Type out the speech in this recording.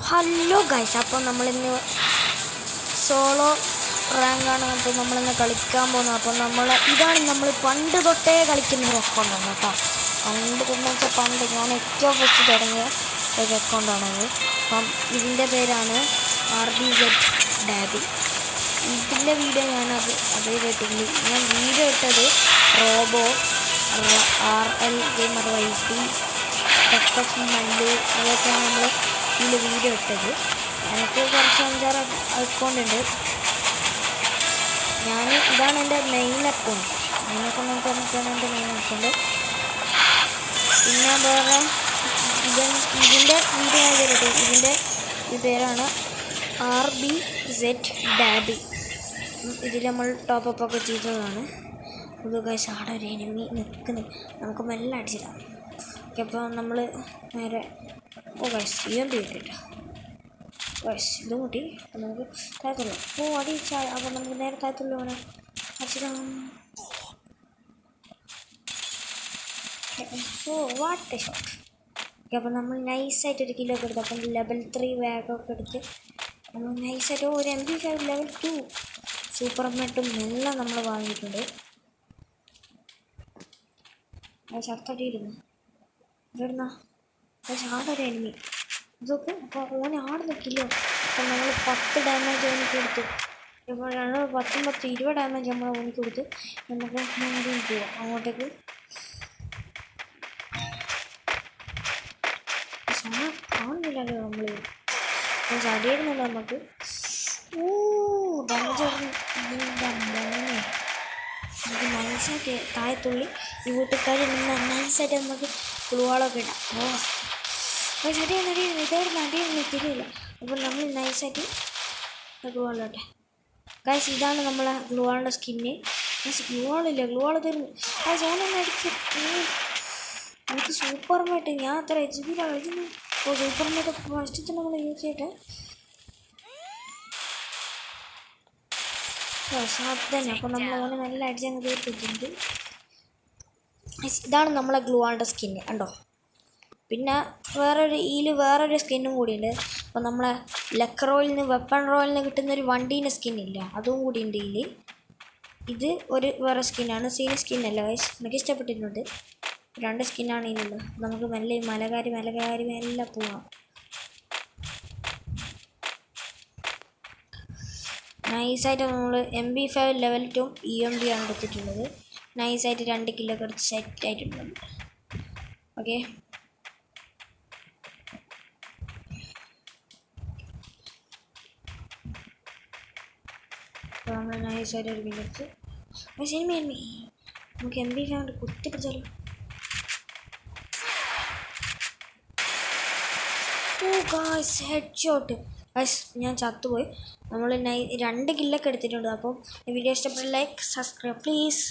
Hello guys, അപ്പോൾ നമ്മളിന്ന് solo റാങ്കാണ്. അപ്പോൾ നമ്മളിന്ന് കളിക്കാൻ പോകുന്നത്. അപ്പോൾ ഇതാണ് നമ്മൾ പണ്ട് തൊട്ടേ കളിക്കുന്ന ഒരു അക്കൗണ്ടാണ് കേട്ടോ. പണ്ട് ഞാൻ ഏറ്റവും ഫസ്റ്റ് തുടങ്ങിയ ഒരു അക്കൗണ്ടാണത്. അപ്പം ഇതിൻ്റെ പേരാണ് RBZ ഡാബി. ഇതിൻ്റെ വീഡിയോ ഞാനത് ഇട്ടിട്ടുണ്ട്. ഞാൻ വീഡിയോ ഇട്ടത് robo RL gamer YT FF Mallu അതൊക്കെയാണ് നമ്മൾ ഇതിൽ വീഡിയോ ഇട്ടത്. എനിക്ക് കുറച്ച് 5-6 അക്കൗണ്ട് ഉണ്ട്. ഇതാണ് എൻ്റെ മെയിൻ അക്കൗണ്ട്. പറഞ്ഞിട്ടാണ് എൻ്റെ മെയിൻ അക്കൗണ്ട്. പിന്നെ വേറെ ഇതിൻ്റെ വീഡിയോ ഞാൻ ചെയ്തിട്ട് ഇതിൻ്റെ പേരാണ് RBZ ഡാബി. ഇതിൽ നമ്മൾ ടോപ്പ് ഒക്കെ ചെയ്തതാണ്. ഇത് ഗൈസ് അവിടെ ഒരു എനിമി നിൽക്കുന്നത്, നമുക്ക് മെല്ലെ അടിച്ചിടാം. ഓക്കെ, അപ്പോൾ നമ്മൾ നേരെ ഗൈസ് ചെയ്തിട്ടോ ഗൈസ് ഇത് കൂട്ടി നമുക്ക് താഴത്തുള്ളൂ. അടിച്ചാൽ അപ്പോൾ നമുക്ക് നേരെ താഴത്തുള്ളൂ വേണം അടിച്ചിടാം. What shot. ഓക്കെ, അപ്പോൾ നമ്മൾ നൈസായിട്ടൊരു കിലോ ഒക്കെ എടുത്തു. അപ്പം ലെവൽ 3 വാഗൊക്കെ എടുത്ത് നമ്മൾ നൈസായിട്ട് ഒരു MP5 ലെവൽ 2 സൂപ്പർ മെട്ടും എല്ലാം നമ്മൾ വാങ്ങിയിട്ടുണ്ട്. ചത്തടിയിരുന്നു ഇവിടുന്ന ആടൊരു എനിമി ഇതൊക്കെ. അപ്പോൾ ഓനെ ആട് നിൽക്കില്ലോ. അപ്പം നമ്മൾ 10 ഡാമേജ് ഓനിക്ക് കൊടുത്തു. ഇപ്പോൾ 20 ഡാമേജ് നമ്മൾ ഓനിക്ക് കൊടുത്ത് നമുക്ക് മുൻപിൽ പോവാം അങ്ങോട്ടേക്ക്. കാണുന്നില്ലല്ലോ നമ്മൾ ചടിയിടുന്നുണ്ട്. നമുക്ക് ഡാമേജ് നമുക്ക് നൈസായിട്ട് താഴത്തുള്ളി ഈ വീട്ടുകാർ നിന്ന് നൈസായിട്ട് നമുക്ക് പുളുവാളൊക്കെ ഇടാം. അടിയൊന്നും തിരിയില്ല. അപ്പോൾ നമ്മൾ നൈസായിട്ട് ഗ്ലൂവാളിട്ടെ ഗൈസ്. ഇതാണ് നമ്മളെ ഗ്ലൂവാളിൻ്റെ സ്കിന്ന്. ഗ്ലൂവാളില്ല, ഗ്ലൂവാൾ തരുന്നു ഗൈസ്. ഓനൊന്നും അടിക്കും. എനിക്ക് സൂപ്പർമായിട്ട് ഞാൻ അത്ര HP കളിക്കുന്നു. അപ്പോൾ സൂപ്പർമായിട്ട് ഫസ്റ്റ് നമ്മൾ യൂസ് ചെയ്യട്ടെ. തന്നെ അപ്പോൾ നമ്മൾ ഓനെ നല്ല അടിച്ചങ്ങ് തീർത്തിട്ടുണ്ട്. ഇതാണ് നമ്മളെ ഗ്ലൂവാളിൻ്റെ സ്കിന്ന് കണ്ടോ. പിന്നെ വേറൊരു സ്കിന്നും കൂടിയുണ്ട്. അപ്പോൾ നമ്മളെ ലക്ക് റോയിൽ നിന്ന് വെപ്പൺ റോയിൽ നിന്ന് കിട്ടുന്നൊരു വണ്ടീൻ്റെ സ്കിന്നില്ല, അതും കൂടി ഉണ്ട് ഇതിൽ. ഇത് ഒരു വേറെ സ്കിന്നാണ്, സീൻ സ്കിന്നല്ല ഗൈസ്. എനിക്ക് ഇഷ്ടപ്പെട്ടിട്ടുണ്ട്. 2 സ്കിന്നാണ് ഇതിനുള്ളത്. നമുക്ക് മെല്ലെ മലകാരി മെല്ലെ പോവാം. നൈസായിട്ട് നമ്മൾ MP5 ലെവൽ 2 EMP ആണ് എടുത്തിട്ടുള്ളത്. നൈസായിട്ട് 2 കിലോ കുറച്ച് സെറ്റ് ആയിട്ടുണ്ട്. ഓക്കെ, അപ്പോൾ നമ്മൾ നൈസായിട്ട് ഒരു കിലോ എടുത്ത് നമുക്ക് MP5 കുത്തി പിടിച്ചാലോ. Head shot guys. ഞാൻ ചത്തുപോയി. നമ്മൾ 2 കില്ലൊക്കെ എടുത്തിട്ടുണ്ട്. അപ്പം വീഡിയോ ഇഷ്ടപ്പെട്ട ലൈക്ക് സബ്സ്ക്രൈബ് പ്ലീസ്.